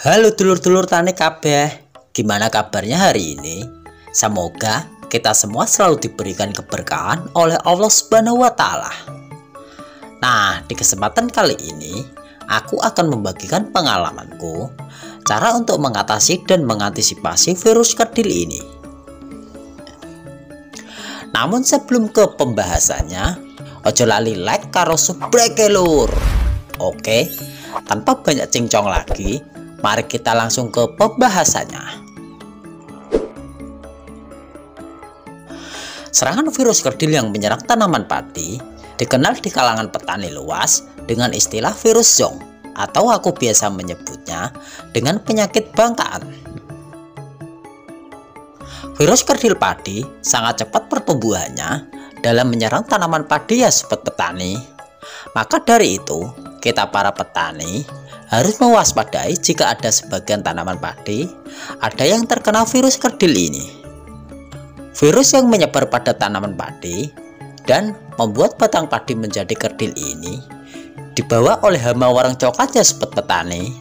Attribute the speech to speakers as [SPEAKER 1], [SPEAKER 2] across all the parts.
[SPEAKER 1] Halo dulur-dulur tani kabeh, gimana kabarnya hari ini? Semoga kita semua selalu diberikan keberkahan oleh Allah Subhanahu wa Ta'ala. Nah, di kesempatan kali ini aku akan membagikan pengalamanku cara untuk mengatasi dan mengantisipasi virus kerdil ini. Namun sebelum ke pembahasannya, ojo lali like karo subscribe lur. Oke, tanpa banyak cincong lagi, mari kita langsung ke pembahasannya. Serangan virus kerdil yang menyerang tanaman padi dikenal di kalangan petani luas dengan istilah virus zong, atau aku biasa menyebutnya dengan penyakit bangkaan. Virus kerdil padi sangat cepat pertumbuhannya dalam menyerang tanaman padi ya sobat petani. Maka dari itu, kita para petani harus mewaspadai jika ada sebagian tanaman padi ada yang terkena virus kerdil ini. Virus yang menyebar pada tanaman padi dan membuat batang padi menjadi kerdil ini dibawa oleh hama warang coklat ya sobat petani,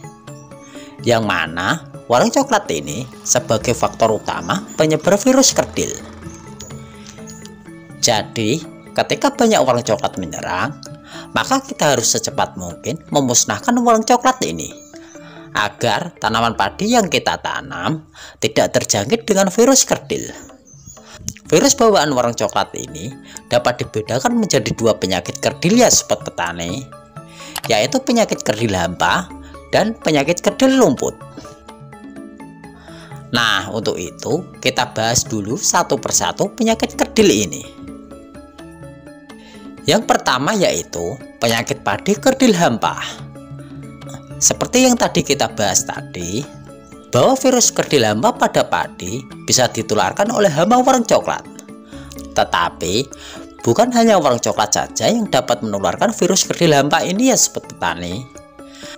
[SPEAKER 1] yang mana warang coklat ini sebagai faktor utama penyebar virus kerdil. Jadi ketika banyak warang coklat menyerang, maka kita harus secepat mungkin memusnahkan warang coklat ini agar tanaman padi yang kita tanam tidak terjangkit dengan virus kerdil. Virus bawaan warang coklat ini dapat dibedakan menjadi dua penyakit kerdil ya sobat petani, yaitu penyakit kerdil hampa dan penyakit kerdil rumput. Nah, untuk itu kita bahas dulu satu persatu penyakit kerdil ini. Yang pertama yaitu penyakit padi kerdil hampa. Seperti yang tadi kita bahas tadi, bahwa virus kerdil hampa pada padi bisa ditularkan oleh hama warang coklat. Tetapi bukan hanya warang coklat saja yang dapat menularkan virus kerdil hampa ini ya sobat petani.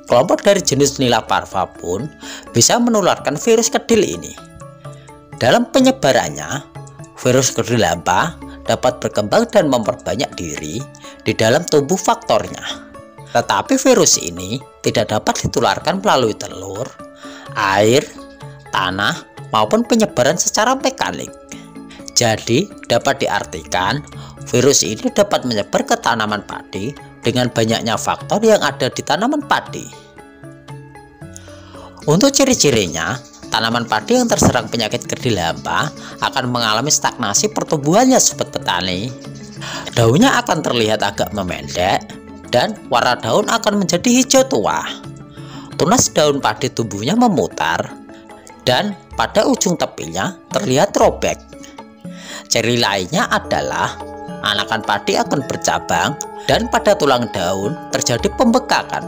[SPEAKER 1] Kelompok dari jenis nila parva pun bisa menularkan virus kerdil ini. Dalam penyebarannya, virus kerdil hampa dapat berkembang dan memperbanyak diri di dalam tubuh faktornya. Tetapi virus ini tidak dapat ditularkan melalui telur, air, tanah, maupun penyebaran secara mekanik. Jadi dapat diartikan virus ini dapat menyebar ke tanaman padi dengan banyaknya faktor yang ada di tanaman padi. Untuk ciri-cirinya, tanaman padi yang terserang penyakit kerdil hampa akan mengalami stagnasi pertumbuhannya sobat petani. Daunnya akan terlihat agak memendek dan warna daun akan menjadi hijau tua. Tunas daun padi tumbuhnya memutar dan pada ujung tepinya terlihat robek. Ciri lainnya adalah anakan padi akan bercabang dan pada tulang daun terjadi pembekakan.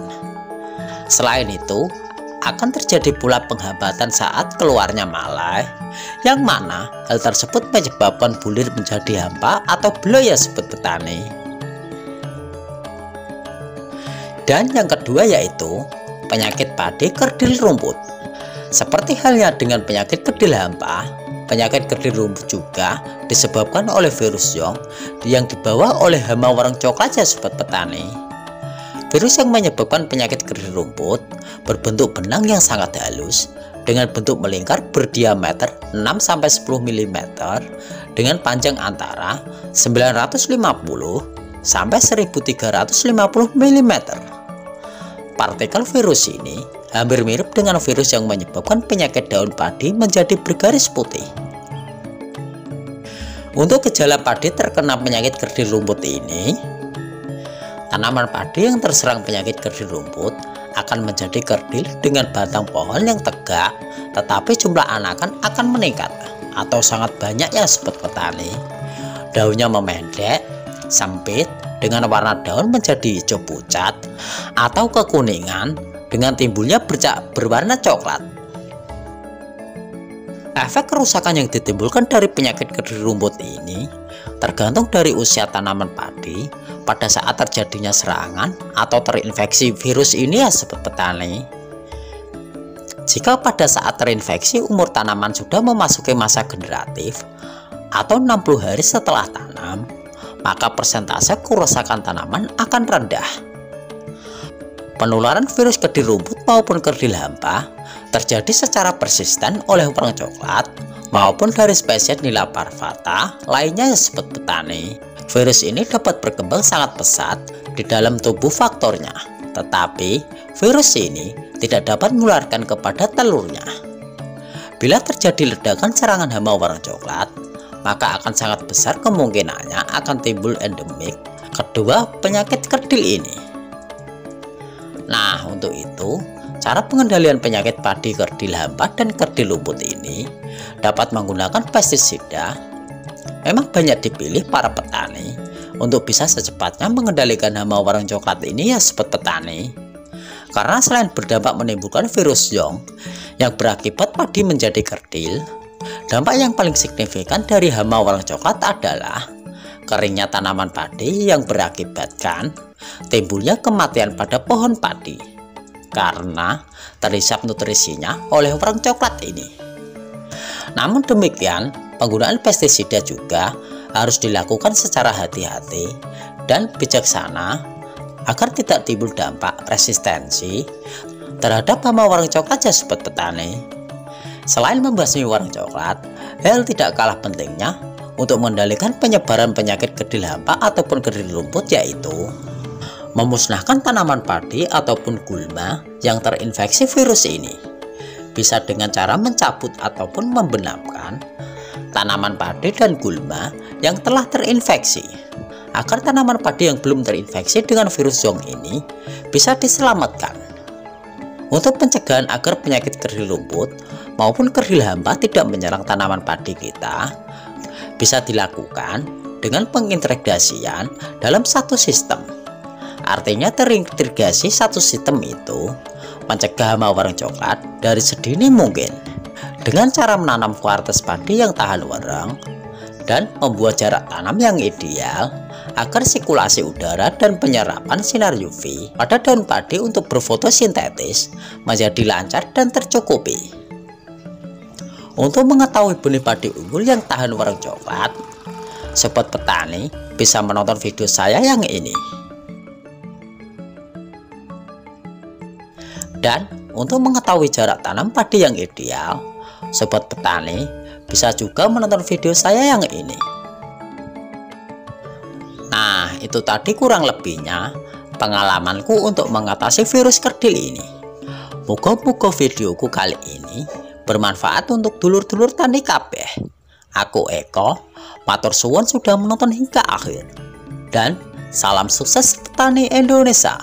[SPEAKER 1] Selain itu, akan terjadi pula penghambatan saat keluarnya malai, yang mana hal tersebut menyebabkan bulir menjadi hampa atau belo ya sobat petani. Dan yang kedua yaitu penyakit padi kerdil rumput. Seperti halnya dengan penyakit kerdil hampa, penyakit kerdil rumput juga disebabkan oleh virus zong yang dibawa oleh hama warang coklat ya sobat petani. Virus yang menyebabkan penyakit kerdil rumput berbentuk benang yang sangat halus dengan bentuk melingkar berdiameter 6-10 mm dengan panjang antara 950 sampai 1350 mm. Partikel virus ini hampir mirip dengan virus yang menyebabkan penyakit daun padi menjadi bergaris putih. Untuk gejala padi terkena penyakit kerdil rumput ini, tanaman padi yang terserang penyakit kerdil rumput akan menjadi kerdil dengan batang pohon yang tegak, tetapi jumlah anakan akan meningkat atau sangat banyak ya sobat petani. Daunnya memendek, sempit, dengan warna daun menjadi hijau pucat atau kekuningan dengan timbulnya bercak berwarna coklat. Efek kerusakan yang ditimbulkan dari penyakit kerdil rumput ini tergantung dari usia tanaman padi pada saat terjadinya serangan atau terinfeksi virus ini ya sobat petani. Jika pada saat terinfeksi umur tanaman sudah memasuki masa generatif atau 60 hari setelah tanam, maka persentase kerusakan tanaman akan rendah. Penularan virus kerdil rumput maupun kerdil hampa terjadi secara persisten oleh warang coklat maupun dari spesies Nila parvata lainnya yang disebut petani. Virus ini dapat berkembang sangat pesat di dalam tubuh faktornya, tetapi virus ini tidak dapat menularkan kepada telurnya. Bila terjadi ledakan serangan hama warna coklat, maka akan sangat besar kemungkinannya akan timbul endemik kedua penyakit kerdil ini. Nah, untuk itu, cara pengendalian penyakit padi kerdil hampa dan kerdil rumput ini dapat menggunakan pestisida. Memang banyak dipilih para petani untuk bisa secepatnya mengendalikan hama warna coklat ini ya sebut petani. Karena selain berdampak menimbulkan virus Yong yang berakibat padi menjadi kerdil, dampak yang paling signifikan dari hama warna coklat adalah keringnya tanaman padi yang berakibatkan timbulnya kematian pada pohon padi karena terhisap nutrisinya oleh warna coklat ini. Namun demikian, penggunaan pestisida juga harus dilakukan secara hati-hati dan bijaksana agar tidak timbul dampak resistensi terhadap hama warna coklat yang disebut petani. Selain membasmi warna coklat, hal tidak kalah pentingnya untuk mengendalikan penyebaran penyakit kerdil hampa ataupun kerdil rumput, yaitu memusnahkan tanaman padi ataupun gulma yang terinfeksi virus ini. Bisa dengan cara mencabut ataupun membenamkan tanaman padi dan gulma yang telah terinfeksi, agar tanaman padi yang belum terinfeksi dengan virus Yong ini bisa diselamatkan. Untuk pencegahan agar penyakit kerdil rumput maupun kerdil hampa tidak menyerang tanaman padi kita, bisa dilakukan dengan pengintegrasian dalam satu sistem. Artinya terintegrasi satu sistem itu mencegah hama warna coklat dari sedini mungkin dengan cara menanam varietas padi yang tahan warang dan membuat jarak tanam yang ideal agar sirkulasi udara dan penyerapan sinar UV pada daun padi untuk berfotosintesis menjadi lancar dan tercukupi. Untuk mengetahui benih padi unggul yang tahan warna coklat, sobat petani bisa menonton video saya yang ini. Dan untuk mengetahui jarak tanam padi yang ideal, sobat petani bisa juga menonton video saya yang ini. Nah, itu tadi kurang lebihnya pengalamanku untuk mengatasi virus kerdil ini. Moga-moga videoku kali ini bermanfaat untuk dulur-dulur tani kabeh. Aku Eko, matur suwun sudah menonton hingga akhir. Dan salam sukses petani Indonesia.